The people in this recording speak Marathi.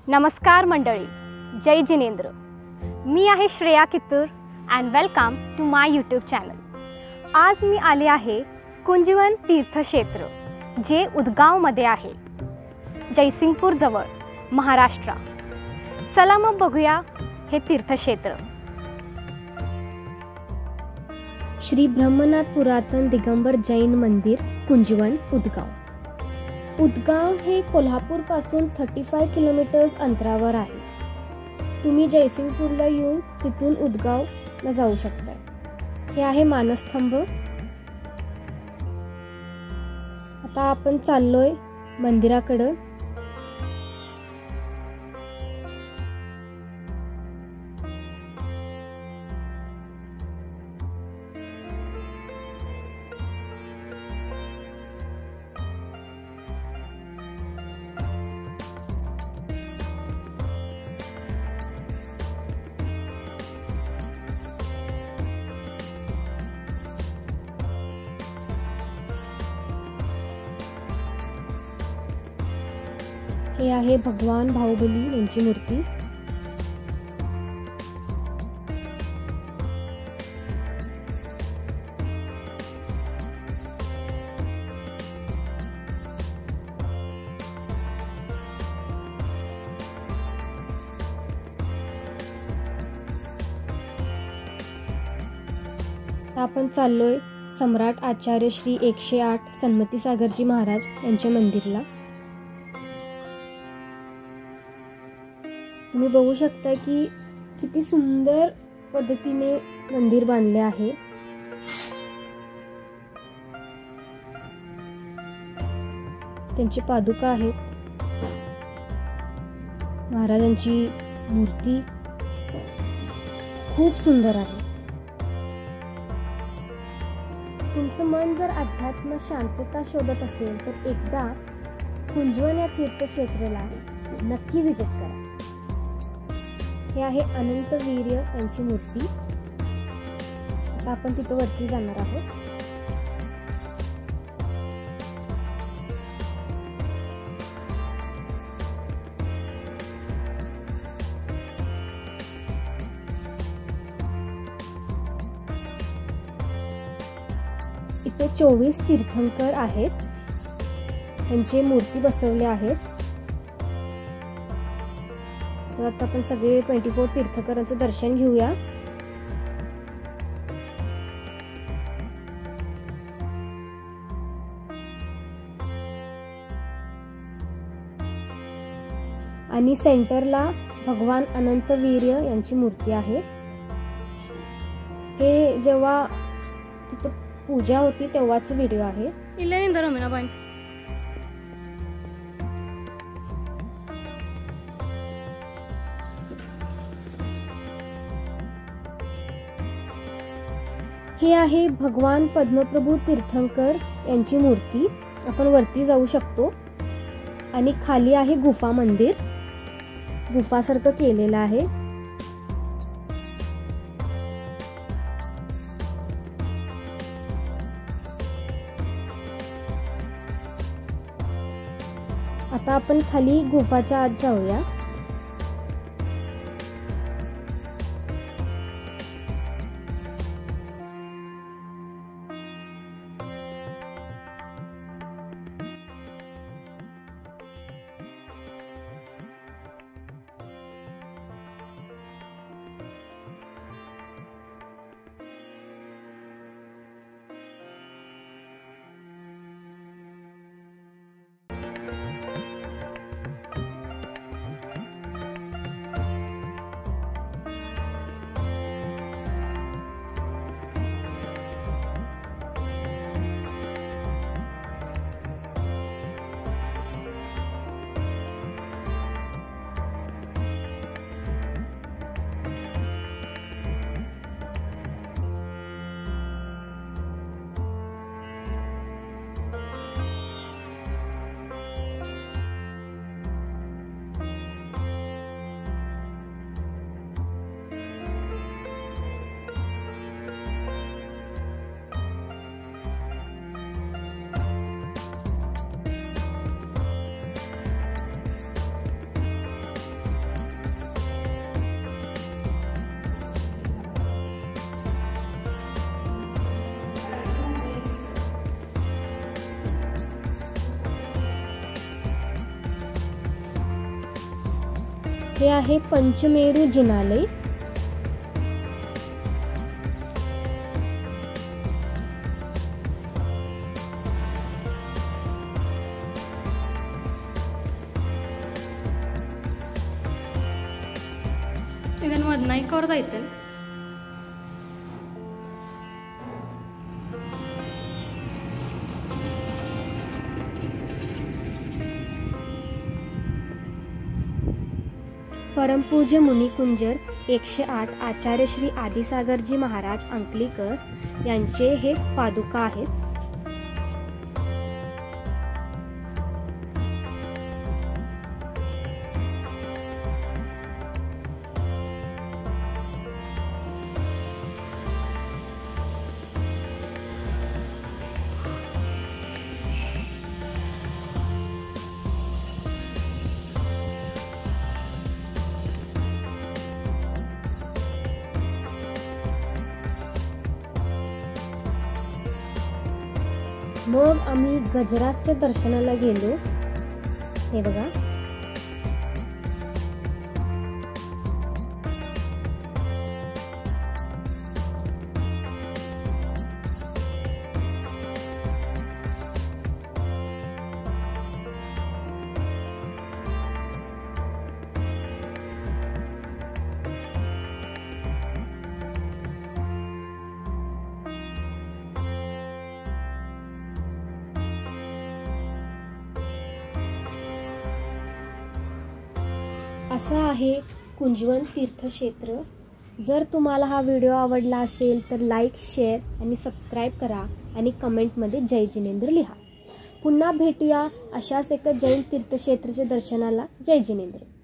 नमस्कार मंडळी, जय जिनेंद्र. मी आहे Shreya Kittur and welcome to my YouTube channel. आज मी आले आहे कुंजवन तीर्थक्षेत्र जे उदगावमध्ये आहे, जयसिंगपूर जवळ, महाराष्ट्र. चला मग बघूया हे तीर्थक्षेत्र. श्री ब्रह्मनाथ पुरातन दिगंबर जैन मंदिर, कुंजवन, उदगाव. उदगाव हे कोल्हापूरपासून 35 किलोमीटर्स अंतरावर आहे. तुम्ही जयसिंगपूरला येऊन तिथून उदगावला जाऊ शकता. हे आहे मानस्तंभ. आता आपण चाललोय मंदिराकडे. हे आहे भगवान बाहुबली यांची मूर्ती. आपण चाललोय सम्राट आचार्य श्री 108 सन्मती सागरजी महाराज यांच्या मंदिरला. तुम्ही बघू शकता की किती सुंदर पद्धतीने मंदिर बांधले आहे. त्यांची पादुका आहेत. महाराजांची मूर्ती खूप सुंदर आहे. तुमचं मन जर अध्यात्म शांतता शोधत असेल तर एकदा कुंजवन या तीर्थक्षेत्राला नक्की विजिट करा. हे आहे अनंत वीर्य यांची मूर्ती. आता आपण तिथं वरती जाणार आहोत. इथे 24 तीर्थंकर आहेत. त्यांची मूर्ती बसवल्या आहेत. आता आपण सगळे 24 तीर्थंकरांचं दर्शन घेऊया. आणि सेंटरला भगवान अनंतवीर्य यांची मूर्ती आहे. हे जेव्हा तिथं पूजा होती तेव्हाच व्हिडिओ आहे. हे आहे भगवान पद्मप्रभू तीर्थंकर यांची मूर्ती. आपण वरती जाऊ शकतो. आणि खाली आहे गुफा मंदिर. गुफासारखं केलेलं आहे. आता आपण खाली गुफाच्या आत जाऊया. हे आहे पंचमेरू जिनालय. ಇದನ್ನು ಹದಿನೈದು ಕೊಡ್ದೈತೆ. परमपूज्य मुनी कुंजर 108 आचार्य श्री आदिसागरजी महाराज अंकलीकर यांचे हे पादुका आहेत. मग आम्ही गजराजच्या दर्शनाला गेलो. हे बघा, असं आहे कुंजवन तीर्थक्षेत्र. जर तुम्हाला हा व्हिडिओ आवडला असेल तर लाईक, शेअर आणि सबस्क्राईब करा आणि कमेंटमध्ये जय जिनेंद्र लिहा. पुन्हा भेटूया अशाच एका जैन तीर्थक्षेत्राच्या दर्शनाला. जय जिनेंद्र.